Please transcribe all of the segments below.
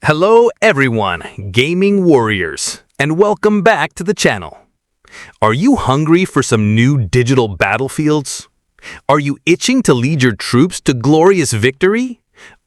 Hello everyone, gaming warriors, and welcome back to the channel. Are you hungry for some new digital battlefields? Are you itching to lead your troops to glorious victory?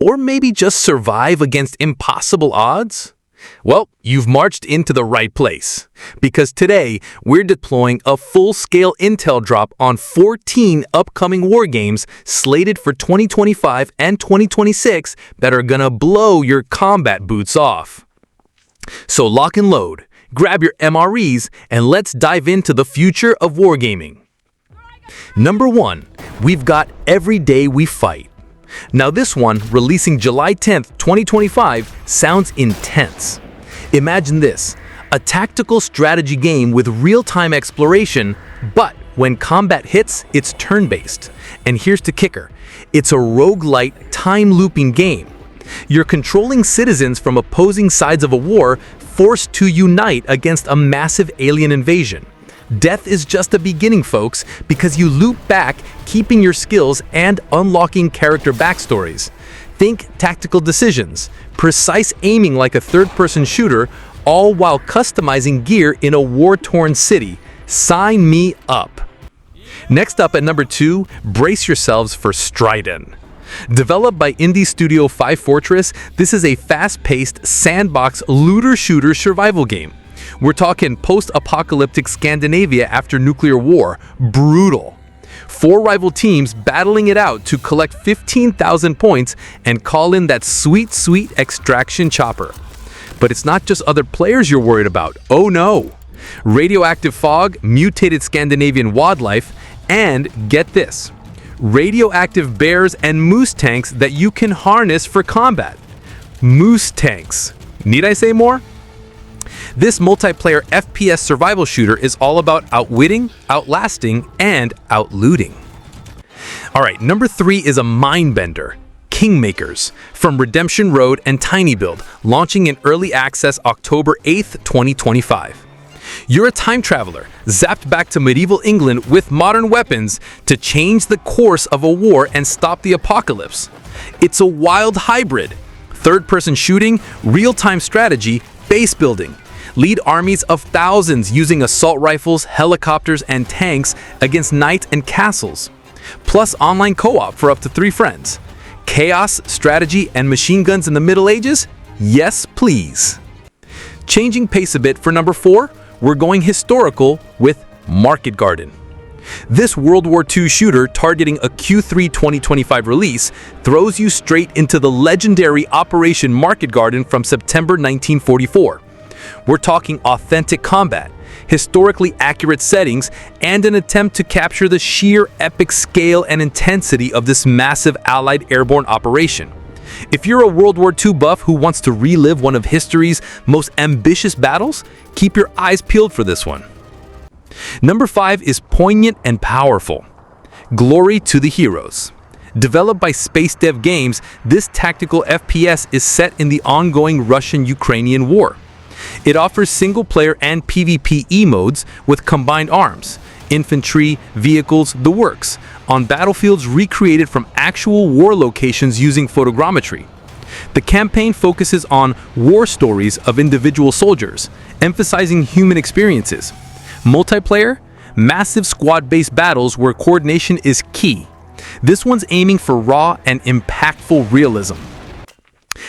Or maybe just survive against impossible odds? Well, you've marched into the right place, because today we're deploying a full-scale intel drop on 14 upcoming war games slated for 2025 and 2026 that are gonna blow your combat boots off. So lock and load, grab your MREs, and let's dive into the future of wargaming. Number 1, we've got Every Day We Fight. Now this one, releasing July 10th, 2025, sounds intense. Imagine this, a tactical strategy game with real-time exploration, but when combat hits, it's turn-based. And here's the kicker, it's a roguelite time-looping game. You're controlling citizens from opposing sides of a war, forced to unite against a massive alien invasion. Death is just the beginning, folks, because you loop back, keeping your skills and unlocking character backstories. Think tactical decisions, precise aiming like a third-person shooter, all while customizing gear in a war-torn city. Sign me up. Next up at number 2, brace yourselves for STRIDEN. Developed by indie studio 5 Fortress, this is a fast-paced sandbox looter-shooter survival game. We're talking post-apocalyptic Scandinavia after nuclear war. Brutal. 4 rival teams battling it out to collect 15,000 points and call in that sweet, sweet extraction chopper. But it's not just other players you're worried about. Oh no! Radioactive fog, mutated Scandinavian wildlife, and get this, radioactive bears and moose tanks that you can harness for combat. Moose tanks. Need I say more? This multiplayer FPS survival shooter is all about outwitting, outlasting, and outlooting. Alright, number 3 is a mind-bender, Kingmakers, from Redemption Road and Tiny Build, launching in early access October 8th, 2025. You're a time traveler, zapped back to medieval England with modern weapons to change the course of a war and stop the apocalypse. It's a wild hybrid, third-person shooting, real-time strategy, base building. Lead armies of thousands using assault rifles, helicopters, and tanks against knights and castles. Plus online co-op for up to 3 friends. Chaos, strategy, and machine guns in the Middle Ages? Yes, please. Changing pace a bit for number 4, we're going historical with Market Garden. This World War II shooter targeting a Q3 2025 release throws you straight into the legendary Operation Market Garden from September 1944. We're talking authentic combat, historically accurate settings, and an attempt to capture the sheer epic scale and intensity of this massive Allied airborne operation. If you're a World War II buff who wants to relive one of history's most ambitious battles, keep your eyes peeled for this one. Number 5 is poignant and powerful. Glory to the Heroes. Developed by Space Dev Games, this tactical FPS is set in the ongoing Russian-Ukrainian war. It offers single-player and PvPE modes with combined arms, infantry, vehicles, the works, on battlefields recreated from actual war locations using photogrammetry. The campaign focuses on war stories of individual soldiers, emphasizing human experiences. Multiplayer, massive squad-based battles where coordination is key. This one's aiming for raw and impactful realism.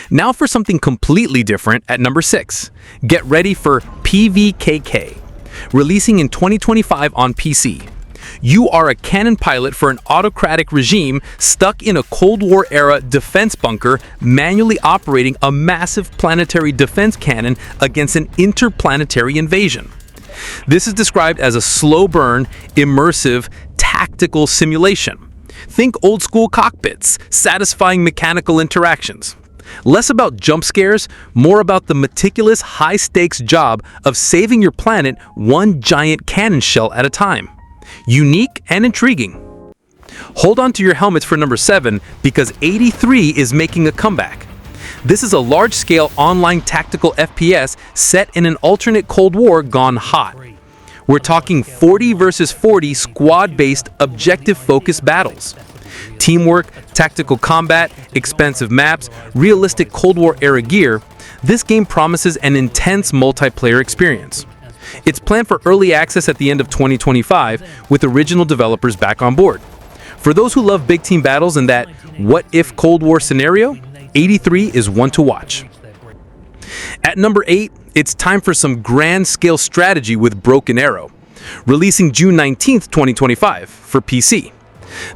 Now for something completely different at number 6. Get ready for PVKK, releasing in 2025 on PC. You are a cannon pilot for an autocratic regime stuck in a Cold War-era defense bunker, manually operating a massive planetary defense cannon against an interplanetary invasion. This is described as a slow-burn, immersive, tactical simulation. Think old-school cockpits, satisfying mechanical interactions. Less about jump scares, more about the meticulous, high-stakes job of saving your planet one giant cannon shell at a time. Unique and intriguing. Hold on to your helmets for number 7 because 83 is making a comeback. This is a large-scale online tactical FPS set in an alternate Cold War gone hot. We're talking 40 versus 40 squad-based objective-focused battles. Teamwork, tactical combat, expansive maps, realistic Cold War-era gear, this game promises an intense multiplayer experience. It's planned for early access at the end of 2025, with original developers back on board. For those who love big team battles and that what-if Cold War scenario, 83 is one to watch. At number 8, it's time for some grand-scale strategy with Broken Arrow, releasing June 19th, 2025 for PC.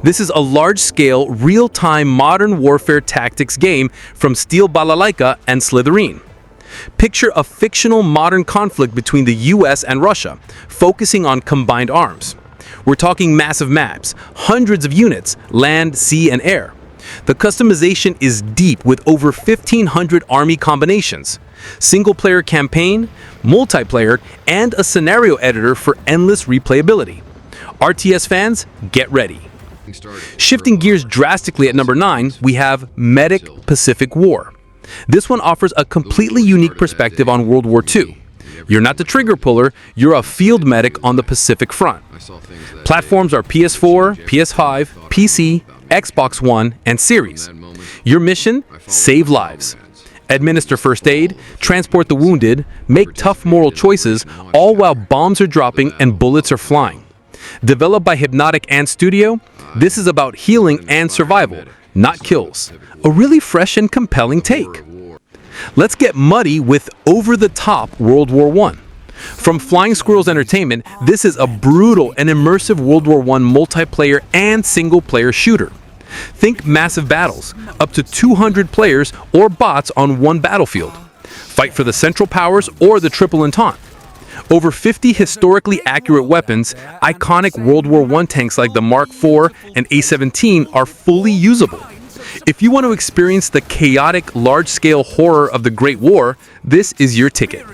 This is a large-scale, real-time modern warfare tactics game from Steel Balalaika and Slytherin. Picture a fictional modern conflict between the US and Russia, focusing on combined arms. We're talking massive maps, hundreds of units, land, sea, and air. The customization is deep with over 1,500 army combinations, single-player campaign, multiplayer, and a scenario editor for endless replayability. RTS fans, get ready. Shifting gears drastically at number 9, we have Medic Pacific War. This one offers a completely unique perspective on World War II. You're not the trigger puller, you're a field medic on the Pacific Front. Platforms are PS4, PS5, PC, Xbox One, and Series. Your mission? Save lives. Administer first aid, transport the wounded, make tough moral choices, all while bombs are dropping and bullets are flying. Developed by Hypnotic and Studio, this is about healing and survival, not kills. A really fresh and compelling take. Let's get muddy with over-the-top World War I. From Flying Squirrels Entertainment, this is a brutal and immersive World War I multiplayer and single-player shooter. Think massive battles, up to 200 players or bots on one battlefield. Fight for the Central Powers or the Triple Entente. Over 50 historically accurate weapons, iconic World War I tanks like the Mark IV and A-17 are fully usable. If you want to experience the chaotic, large-scale horror of the Great War, this is your ticket.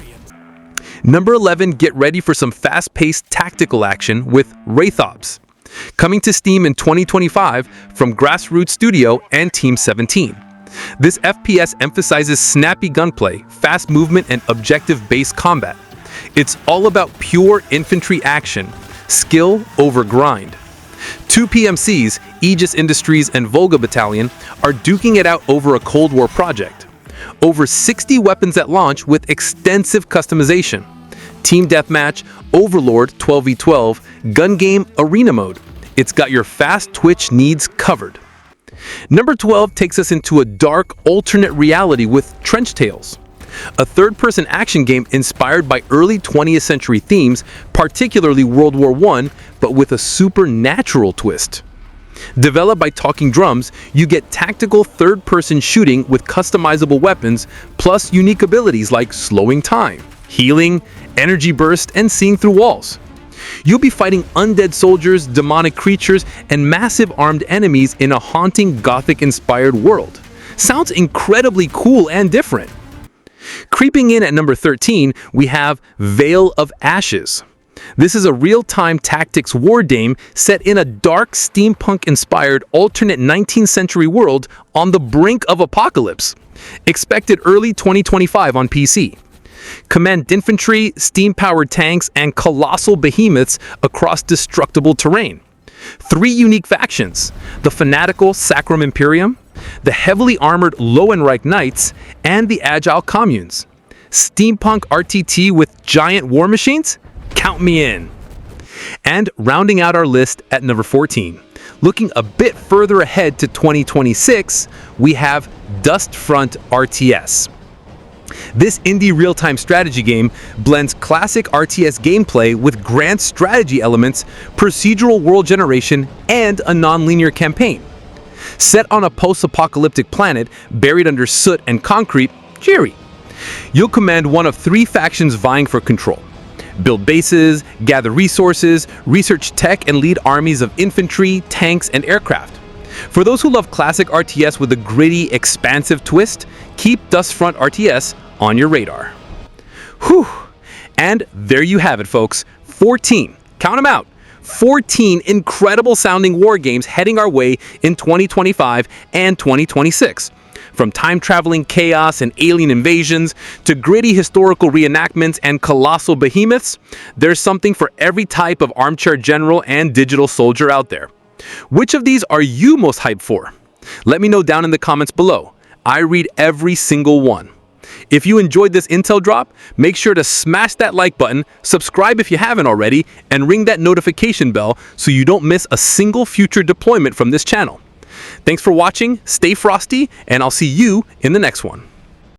Number 11, get ready for some fast-paced tactical action with Wraith Ops. Coming to Steam in 2025 from Grassroots Studio and Team 17. This FPS emphasizes snappy gunplay, fast movement, and objective-based combat. It's all about pure infantry action, skill over grind. Two PMCs, Aegis Industries and Volga Battalion, are duking it out over a Cold War project. Over 60 weapons at launch with extensive customization. Team Deathmatch, Overlord 12v12, Gun Game Arena Mode. It's got your fast twitch needs covered. Number 12 takes us into a dark alternate reality with Trench Tales. A third-person action game inspired by early 20th century themes, particularly World War I, but with a supernatural twist. Developed by Talking Drums, you get tactical third-person shooting with customizable weapons, plus unique abilities like slowing time, healing, energy burst, and seeing through walls. You'll be fighting undead soldiers, demonic creatures, and massive armed enemies in a haunting Gothic-inspired world. Sounds incredibly cool and different. Creeping in at number 13, we have Veil of Ashes. This is a real-time tactics war game set in a dark steampunk-inspired alternate 19th century world on the brink of apocalypse. Expected early 2025 on PC. Command infantry, steam-powered tanks, and colossal behemoths across destructible terrain. 3 unique factions, the fanatical Sacrum Imperium, the heavily armored Lowenreich Knights, and the agile communes. Steampunk RTT with giant war machines? Count me in. And rounding out our list at number 14, looking a bit further ahead to 2026, we have Dustfront RTS. This indie real-time strategy game blends classic RTS gameplay with grand strategy elements, procedural world generation, and a non-linear campaign. Set on a post-apocalyptic planet buried under soot and concrete, cheery. You'll command one of 3 factions vying for control. Build bases, gather resources, research tech, and lead armies of infantry, tanks, and aircraft. For those who love classic RTS with a gritty, expansive twist, keep Dustfront RTS on your radar. Whew! And there you have it, folks. 14. Count them out. 14 incredible sounding war games heading our way in 2025 and 2026. From time-traveling chaos and alien invasions to gritty historical reenactments and colossal behemoths, there's something for every type of armchair general and digital soldier out there. Which of these are you most hyped for? Let me know down in the comments below. I read every single one. If you enjoyed this intel drop, make sure to smash that like button, subscribe if you haven't already, and ring that notification bell so you don't miss a single future deployment from this channel. Thanks for watching, stay frosty, and I'll see you in the next one.